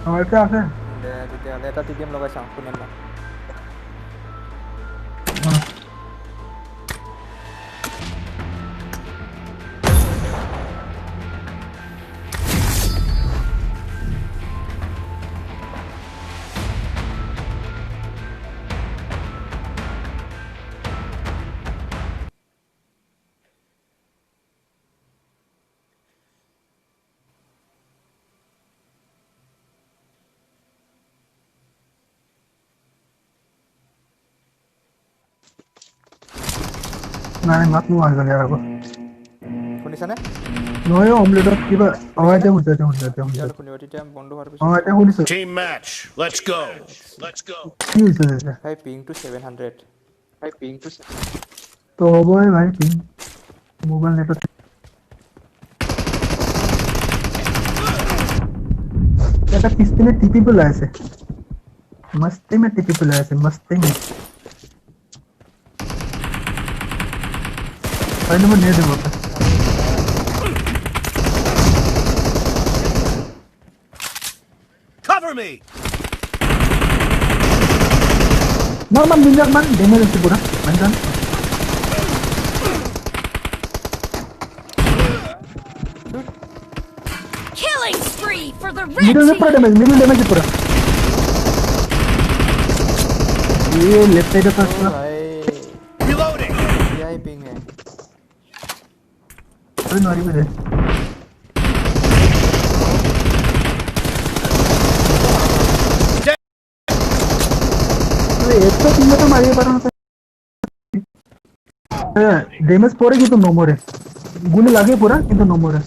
আমাৰতে আছে দে তেতিয়াহ'লে এটা টিডিএম লগাই চাওঁ শুনিম না নাই মাত নোহোৱা হৈ গ'ল ইয়াৰ আগত শুনিছানে নহয় অমলেটত কিবা এতিয়া শুনিছো তেতিয়াহ'লে শুনিব তেতিয়া বন্ধ হোৱাৰ পিছত এতিয়া শুনিছো Team match. Let's go. Let's go. কি হৈছে তেতিয়া ভাই পিংটো 700 তো হ'বই ভাই পিং মোবাইল নেটত এটা পিছপিনে টিপি পেলাই আছে মস্তি মে টিপি পেলাই আছে মস্তি মে ভাই নম্বৰ নিয়ে দিব Cover me. man minyak man damage আছে পুরা man Killing spree for the red middle team. middle damage पूरा ये लेफ्ट साइड पर पूरा ভাই Reloading. याही पिंग है अरे नॉरी में अरे एक तो तीन तो मारिए पर डैमेज पड़े कि तो नो मोर है गुली लागे पूरा কিন্তু नो मोर है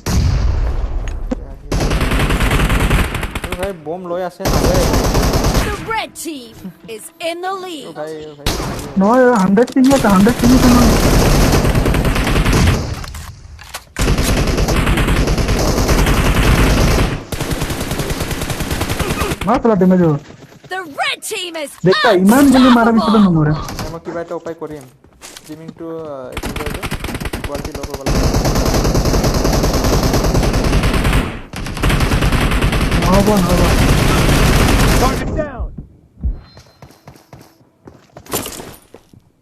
ভাই বম লৈ আছে নলে The red team is in the lead. ভাই नो 100 पिंग है 100 पिंग तो मात्र डैमेज हो The red team is देखता इमान गुली मारा बिचरा नो मोर है মই কিবা এটা উপায় কৰিম জিমিংটো কি কয় কোৱালিটি ল কৰিব লাগিব नो Target down.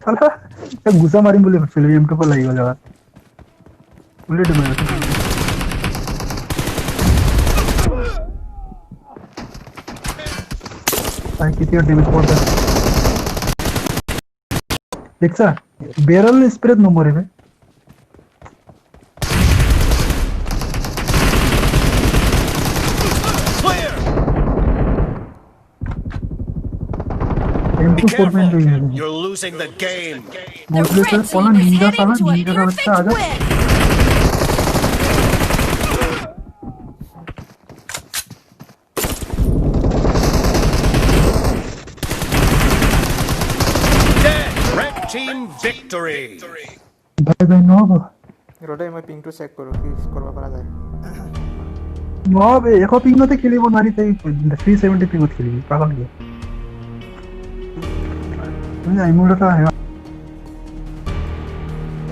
साला एक गुस्सा मारिम बोले फिल्म एम पर लागि गला बुलेट में भाई किती डैमेज पड़ता है देखसा बैरल स्प्रे नो मोरे में Clear. एम Be टू 4 में careful. है You're losing the game. the मोटले red sir team कोना is निंजा heading साला to a निंजा का बच्चा perfect आजा win. Dead. Red team victory. भाई भाई नो ৰদে মই পিংটো চেক কৰো কি কৰিব পৰা যায় नो बे एको पिंग मते खेलिबो नारी तै 370 पिंग मत खेलिबो पागल के तुझे आइमोडा है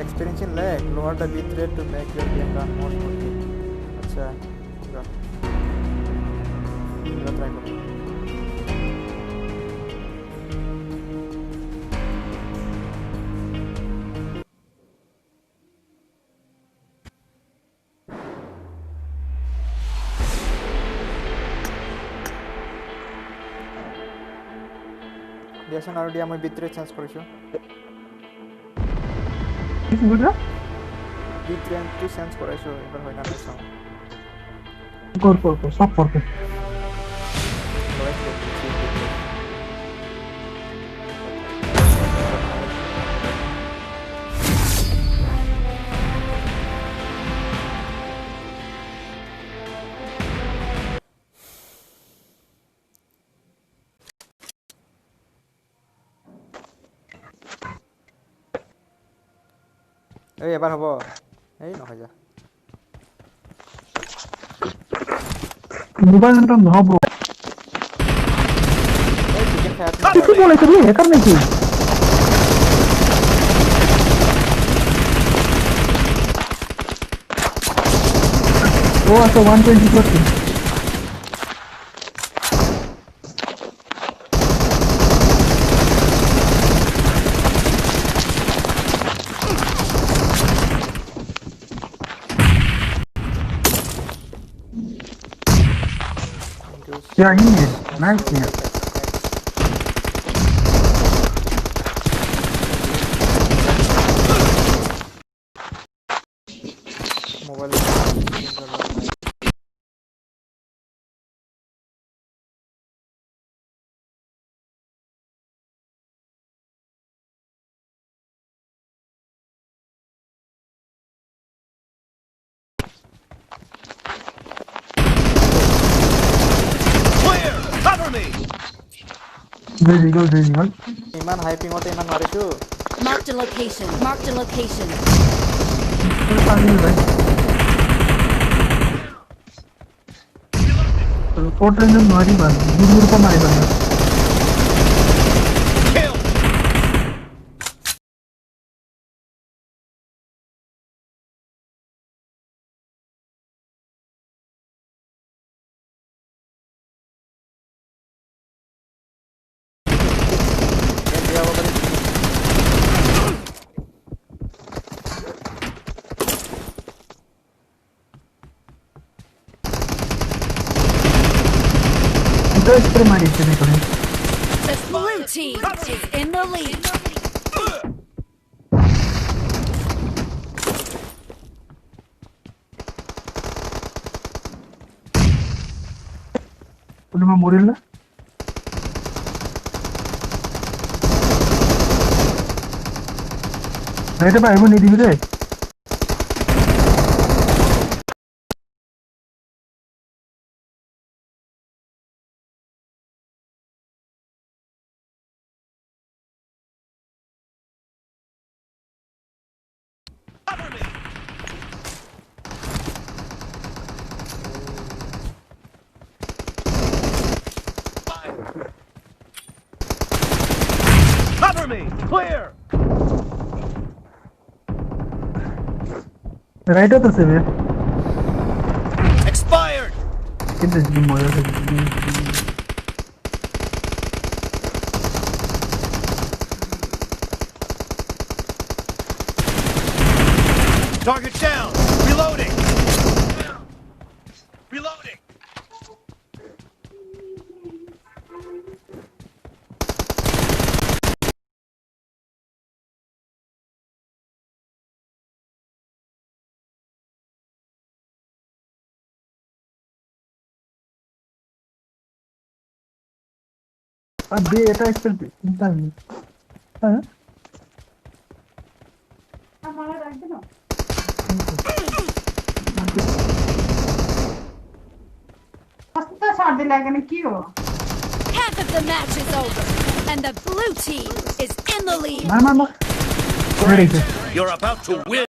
experience in lag lower the bit rate to make your game run more smoothly अच्छा पूरा ट्राई करो দিয়াচোন আৰু দিয়া মই বিট ৰেট চেঞ্জ কৰিছোঁ किस बोला বিট ৰেটটো চেঞ্জ কৰাইছোঁ এবাৰ হয় না নাই চাওঁ कर सब कर লগাইছোঁ এই এবাৰ হ'ব এই নহয় যা मोबाइल नंबर नो ब्रो এই চিকেন খাই किसी बोले थे ये हैकर नहीं थी वो तो 120 पर थी Yeah, he is. Nice player. Mobile Clear! Cover me! Very good. इमान हाइपिंग होते इमान मारिछु Marked a location. Marked a location. Four trains मारी बात. दूर को मारी बात. Kill! ये दिया वो बड़ी इधर स्प्रे मारी चले करें. The blue team is in the lead. उन्हें मोरिल ना. नहीं तो भाई वो नहीं दिखे. Cover me! Fire! Cover me! Clear! Right है तो से वे. Expired! किधर जी मोया से. Target down! Reloading! Reloading! अब ये ऐसा एक्सपेक्ट चिंता नहीं. हाँ. Half of the match is over, and the blue team is in the lead. मार. Ready से. You're about to win!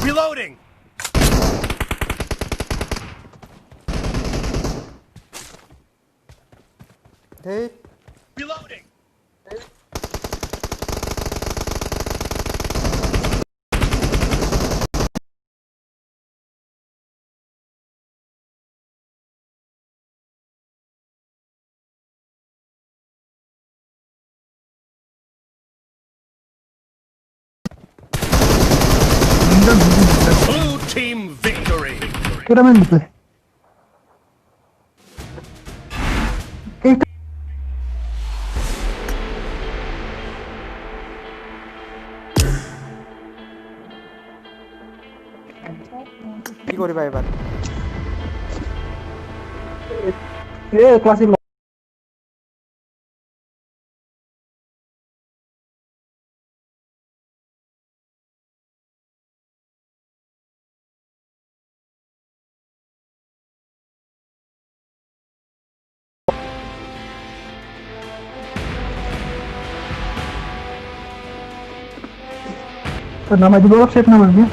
Reloading! Hey Reloading! Blue team victory! पूरा मैं निकले. एक কি করিবা এবার ये क्लासिक. तो नाम आज बोलो सेट ना बन गया.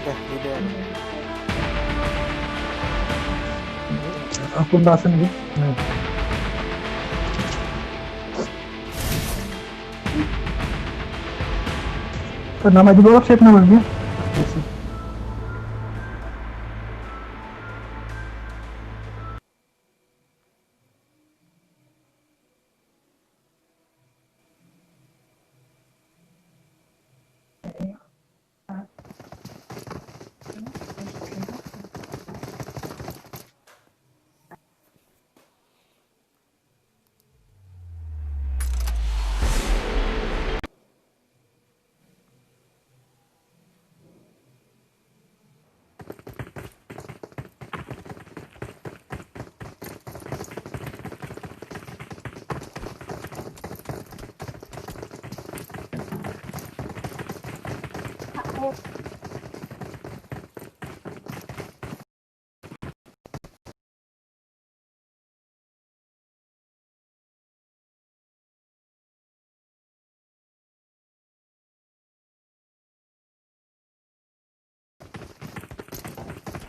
দেখ দিদে आपको दासन भी नहीं. nama di bawah save namanya.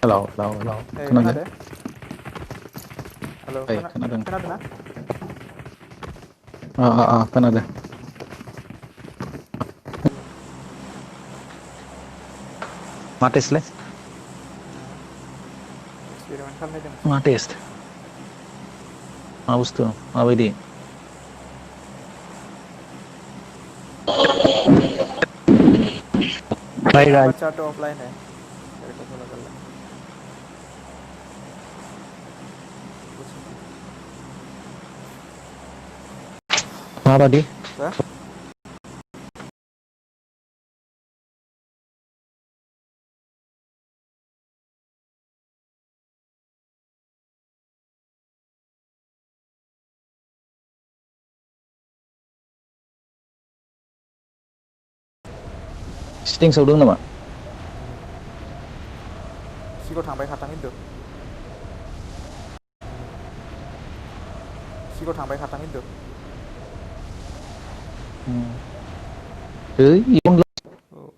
Halo, Kenapa खोनादों? deh? Halo, खोनादों. kenapa na? खोनादों. मा टेस्टलाय? Eksperimen खालामनायदों. मा टेस्ट? मा बुस्थु? माबायदि? बच्चा तो ऑफलाइन है तेरे को बोला कर ले माबादि? क्या Sting सावदों नामा? सिगाव थांबाय खाथां खिन्थु सिगाव थांबाय खाथां खिन्थु ओइ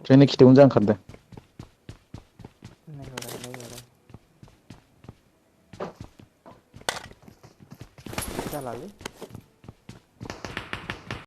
ट्रेननि खिथायावनो जा ओंखारदों.